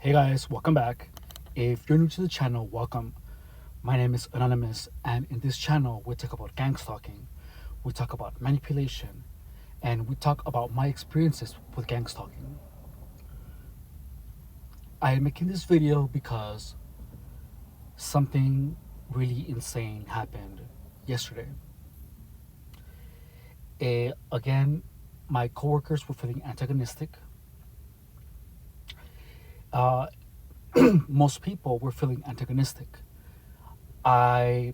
Hey guys, welcome back. If you're new to the channel, welcome. My name is Anonymous, and in this channel, we talk about gang stalking, we talk about manipulation, and we talk about my experiences with gang stalking. I am making this video because something really insane happened yesterday. Again, my coworkers were feeling antagonistic. Uh, most people were feeling antagonistic. I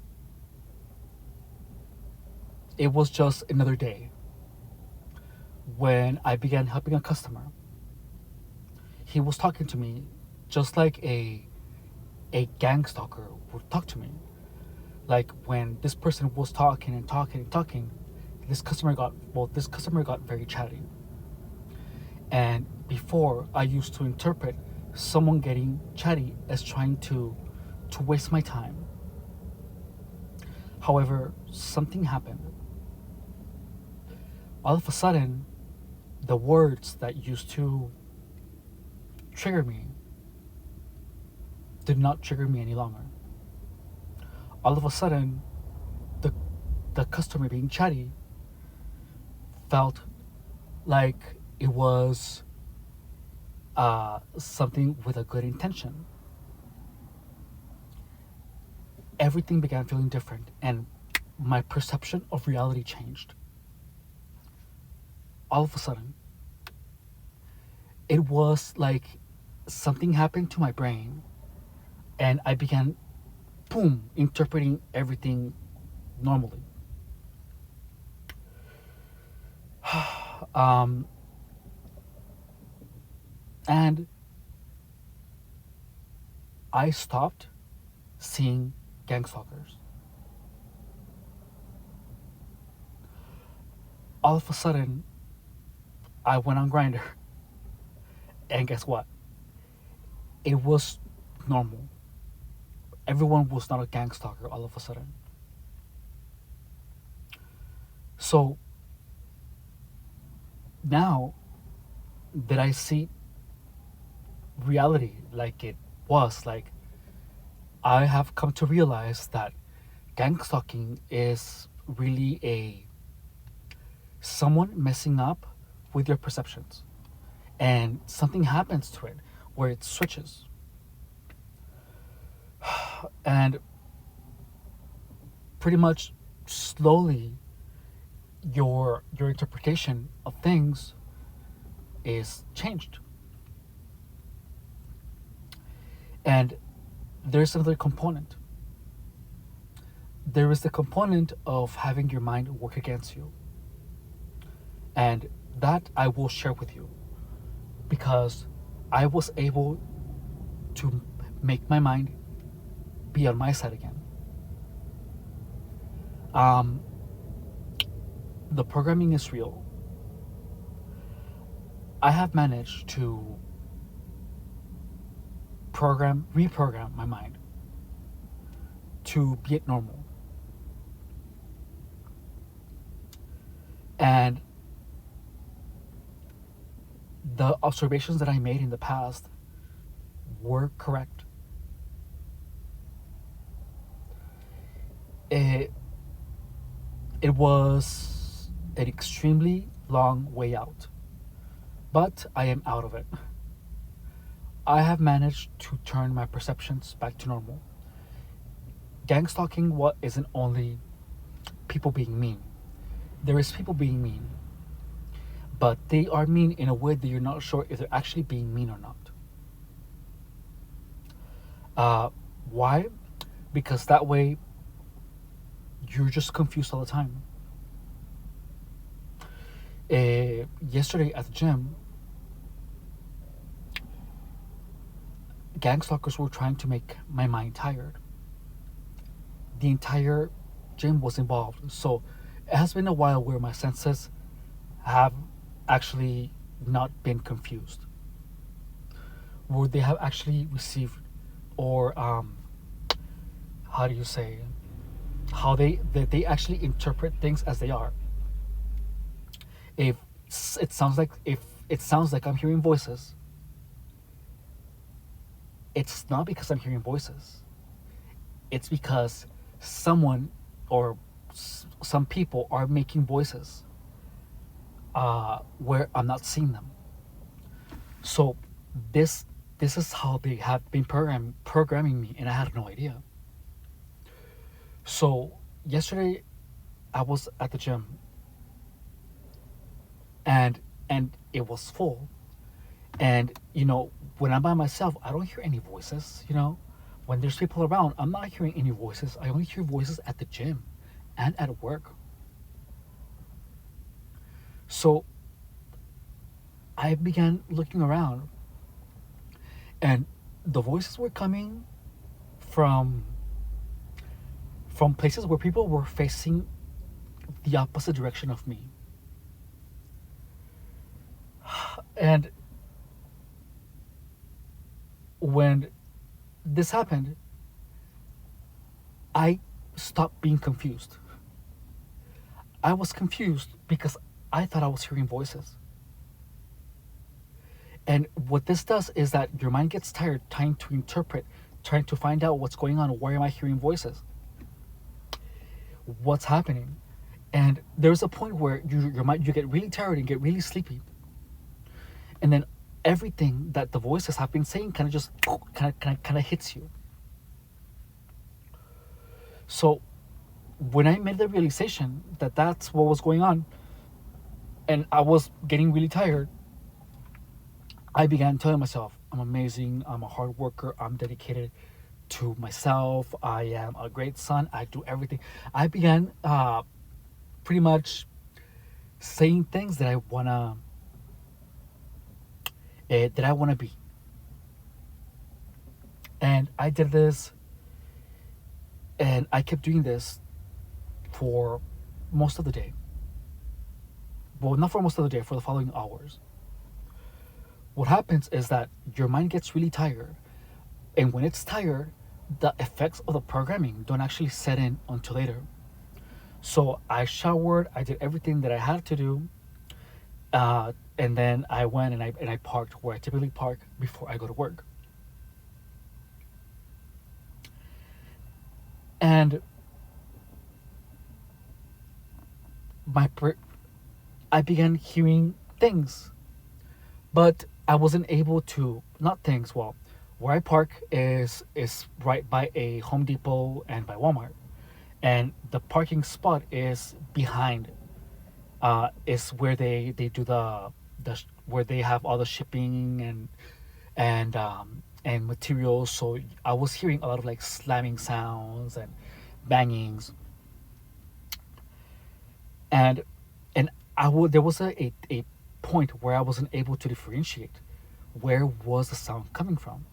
It was just another day when I began helping a customer. He was talking to me just like a gang stalker would talk to me. Like when this person was talking and talking and talking, this customer got very chatty. And before, I used to interpret someone getting chatty as trying to waste my time. However, something happened. All of a sudden, the words that used to trigger me did not trigger me any longer. All of a sudden, the the customer being chatty felt like it was something with a good intention. Everything began feeling different, and my perception of reality changed. All of a sudden, it was like something happened to my brain, and I began, boom, interpreting everything normally. um, and I stopped seeing gang stalkers. All of a sudden, I went on Grindr, and guess what? It was normal. Everyone was not a gang stalker all of a sudden. So now that I see reality like it was, like I have come to realize that gang stalking is really a someone messing up with your perceptions, and something happens to it where it switches. And pretty much slowly your interpretation of things is changed. And there's another component. There is the component of having your mind work against you. And that I will share with you because I was able to make my mind be on my side again. Um, the programming is real. I have managed to reprogram my mind to be at normal. And the observations that I made in the past were correct. It, it was an extremely long way out, but I am out of it. I have managed to turn my perceptions back to normal. Gang stalking what isn't only people being mean. There is people being mean, but they are mean in a way that you're not sure if they're actually being mean or not. Why? Because that way you're just confused all the time. Yesterday at the gym, gang stalkers were trying to make my mind tired. The entire gym was involved, so it has been a while where my senses have actually not been confused, where they have actually received, or how do you say, how they actually interpret things as they are. If it sounds like I'm hearing voices, it's not because I'm hearing voices. It's because someone or some people are making voices where I'm not seeing them. So this this is how they have been programming me, and I had no idea. So yesterday I was at the gym, and it was full. And when I'm by myself, I don't hear any voices. When there's people around, I'm not hearing any voices. I only hear voices at the gym and at work. So I began looking around, and the voices were coming from places where people were facing the opposite direction of me. And when this happened, I stopped being confused. I was confused because I thought I was hearing voices. And what this does is that your mind gets tired trying to interpret, trying to find out what's going on. Why am I hearing voices? What's happening? And there's a point where your mind, you get really tired and get really sleepy. And then everything that the voices have been saying kind of just kind of hits you. So when I made the realization that that's what was going on, and I was getting really tired, I began telling myself, I'm amazing, I'm a hard worker, I'm dedicated to myself, I am a great son, I do everything. I began pretty much saying things that I wanna be. And I did this, and I kept doing this for most of the day. Well, not for most of the day, for the following hours. What happens is that your mind gets really tired, and when it's tired, the effects of the programming don't actually set in until later. So I showered, I did everything that I had to do, and then I went and I parked where I typically park before I go to work. And I began hearing things, but I wasn't able to, not things. Well, where I park is right by a Home Depot and by Walmart, and the parking spot is behind. Is where they do where they have all the shipping and materials. So I was hearing a lot of like slamming sounds and bangings, and there was a point where I wasn't able to differentiate where was the sound coming from,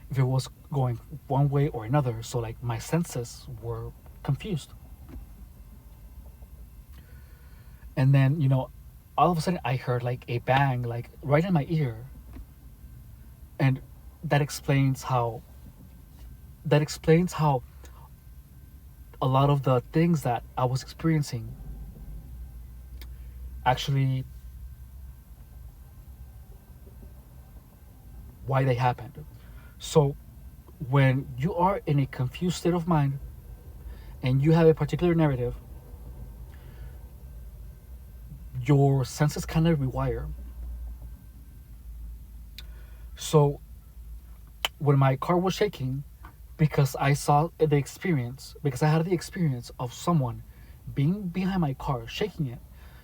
if it was going one way or another. So like my senses were confused. And then all of a sudden I heard like a bang, like right in my ear. And that explains how a lot of the things that I was experiencing actually, why they happened. So when you are in a confused state of mind and you have a particular narrative, your senses kind of rewire. So when my car was shaking, because I had the experience of someone being behind my car shaking it,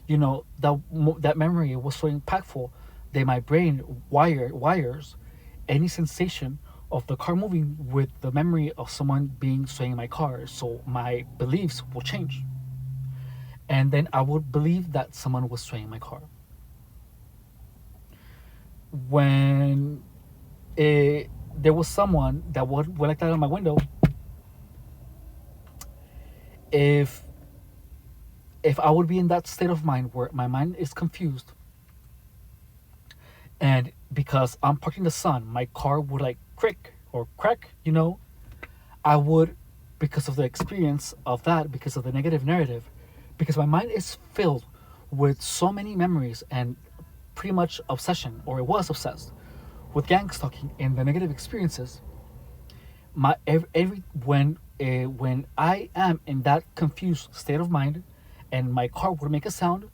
that memory was so impactful that my brain wires any sensation of the car moving with the memory of someone being swaying my car. So my beliefs will change, and then I would believe that someone was swaying my car. When there was someone that would like that on my window, if I would be in that state of mind where my mind is confused, and because I'm parking the sun, my car would like crick or crack, I would, because of the experience of that, because of the negative narrative, because my mind is filled with so many memories and pretty much obsession, or it was obsessed with gang stalking and the negative experiences, my every when I am in that confused state of mind, and my car would make a sound,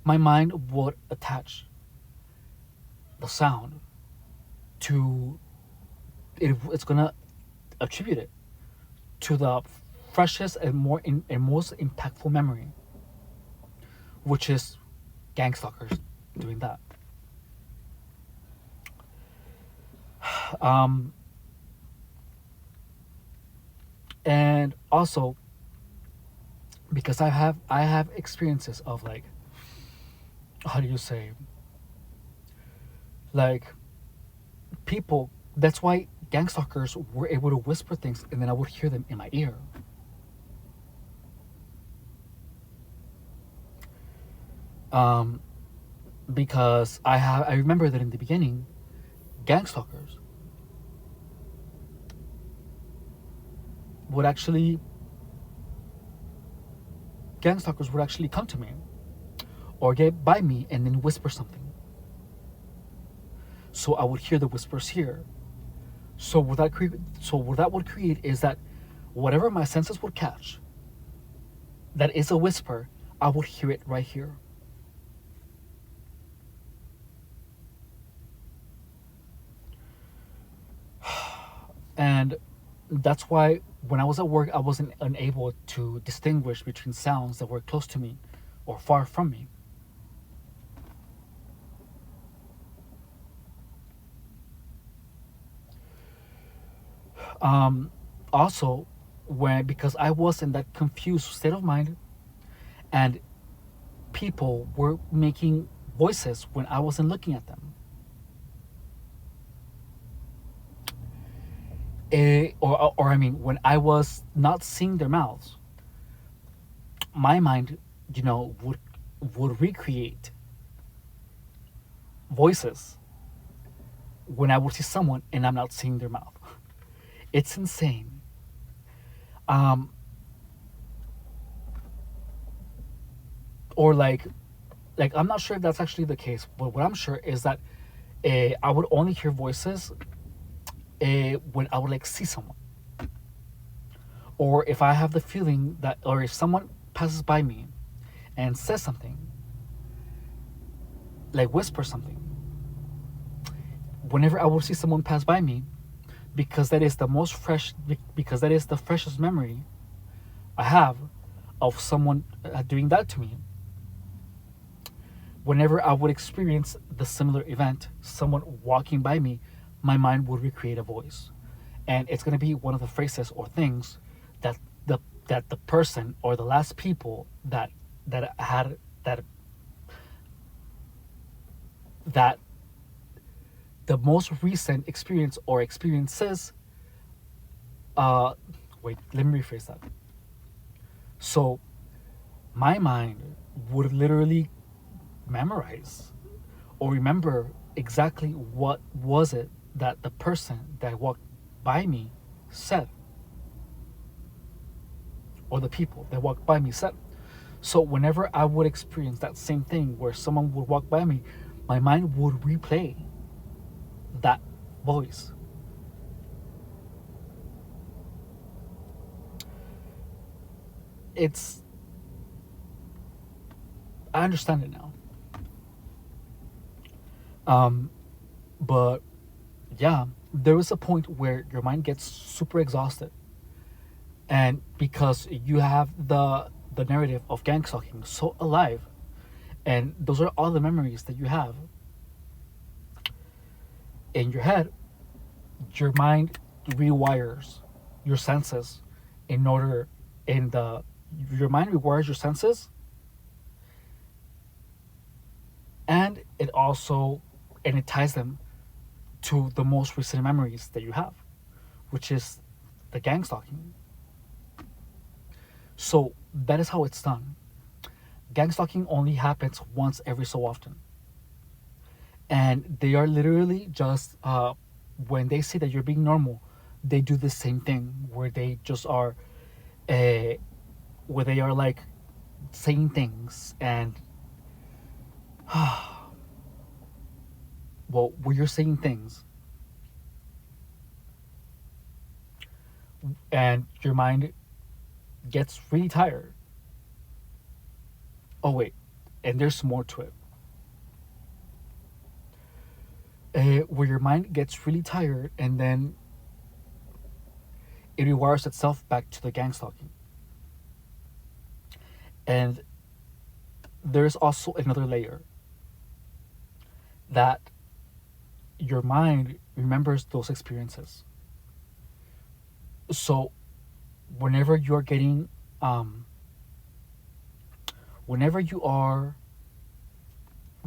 my mind would attach the sound to it. It's gonna attribute it to the freshest and and most impactful memory, which is gang stalkers doing that. Um, and also because I have experiences of like, how do you say, like, people. That's why gang stalkers were able to whisper things, and then I would hear them in my ear. Um, because I remember that in the beginning, gang stalkers would actually gang stalkers would actually come to me or get by me and then whisper something. So I would hear the whispers here. So what that would create is that whatever my senses would catch, that is a whisper, I would hear it right here. And that's why when I was at work, I wasn't unable to distinguish between sounds that were close to me or far from me. Um, Also, when because I was in that confused state of mind, and people were making voices when I wasn't looking at them, or I mean, when I was not seeing their mouths, my mind, would recreate voices when I would see someone and I'm not seeing their mouth. It's insane. Um, or like I'm not sure if that's actually the case, but what I'm sure is that I would only hear voices when I would like see someone, or if I have the feeling that, or if someone passes by me and says something, like whisper something. Whenever I will see someone pass by me, because that is the most fresh, because that is the freshest memory I have of someone doing that to me. Whenever I would experience the similar event, someone walking by me, my mind would recreate a voice, and it's going to be one of the phrases or things that the person or the last people that had that the most recent experience or experiences. Uh, Wait, let me rephrase that. So my mind would literally memorize or remember exactly what was it that the person that walked by me said, or the people that walked by me said. So whenever I would experience that same thing where someone would walk by me, my mind would replay that voice. It's I understand it now. Um, but yeah, there is a point where your mind gets super exhausted, and because you have the narrative of gang stalking so alive, and those are all the memories that you have in your head, your mind rewires your senses in order in the your mind rewires your senses, and it ties them to the most recent memories that you have, which is the gang stalking. So that is how it's done. Gang stalking only happens once every so often, and they are literally just when they see that you're being normal, they do the same thing where they just are, uh, where they are like saying things and well, where you're saying things and your mind gets really tired. Oh, wait, and there's more to it. Where your mind gets really tired and then it rewires itself back to the gang stalking. And there's also another layer that your mind remembers those experiences. So whenever you're getting, whenever you are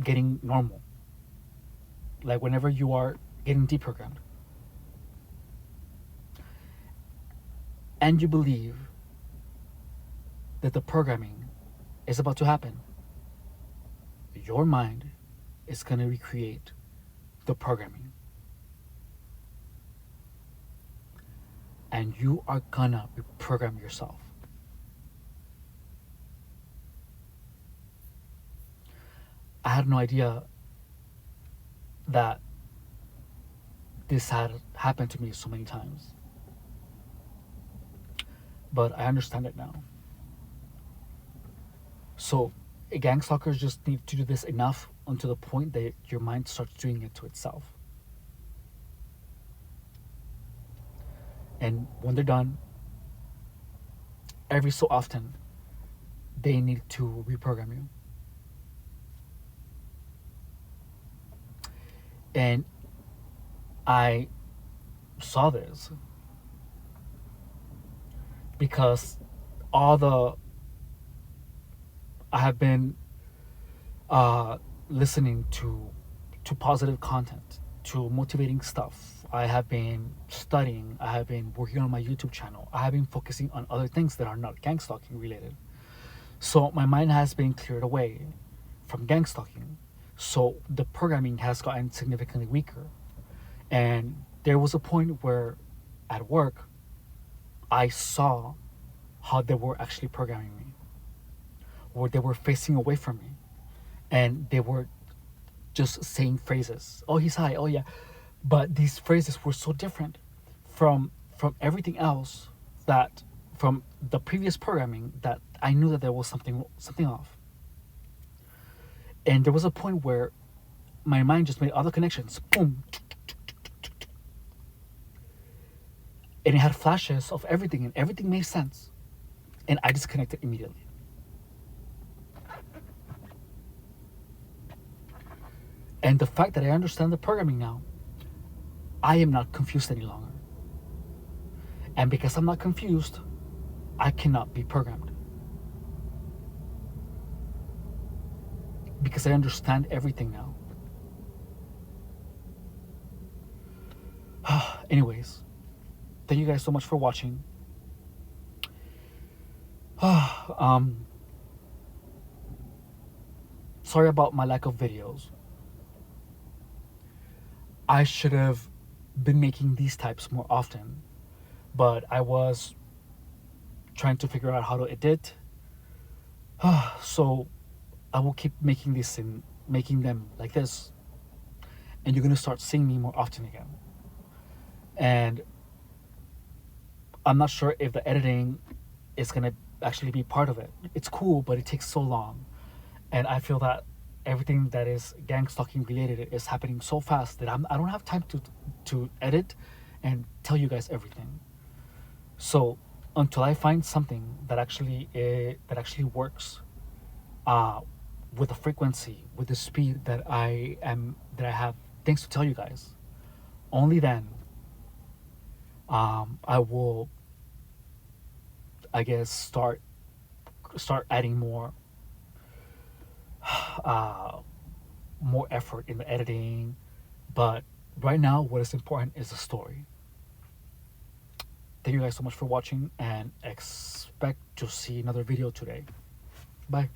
getting normal, like whenever you are getting deprogrammed, and you believe that the programming is about to happen, your mind is going to recreate the programming. And you are gonna reprogram yourself. I had no idea that this had happened to me so many times. But I understand it now. So, gang stalkers just need to do this enough until the point that your mind starts doing it to itself. And when they're done, every so often, they need to reprogram you. And I saw this because all the I have been listening to positive content, to motivating stuff. I have been studying. I have been working on my YouTube channel. I have been focusing on other things that are not gang stalking related. So my mind has been cleared away from gang stalking. So the programming has gotten significantly weaker. And there was a point where at work, I saw how they were actually programming me, where they were facing away from me and they were just saying phrases. Oh, he's high. Oh, yeah. But these phrases were so different from everything else, that from the previous programming, that I knew that there was something off. And there was a point where my mind just made other connections. Boom. And it had flashes of everything, and everything made sense. And I disconnected immediately. And the fact that I understand the programming now, I am not confused any longer. And because I'm not confused, I cannot be programmed. Because I understand everything now. Anyways, thank you guys so much for watching. Sorry about my lack of videos. I should have been making these types more often, but I was trying to figure out how to edit. So I will keep making this and making them like this, and you're gonna start seeing me more often again. And I'm not sure if the editing is gonna actually be part of it. It's cool, but it takes so long, and I feel that everything that is gang stalking related is happening so fast that I don't have time to edit and tell you guys everything. So until I find something that actually works, with the frequency, with the speed that I have things to tell you guys, only then I will, I guess, start adding more more effort in the editing. But right now, what is important is the story. Thank you guys so much for watching, and expect to see another video today. Bye.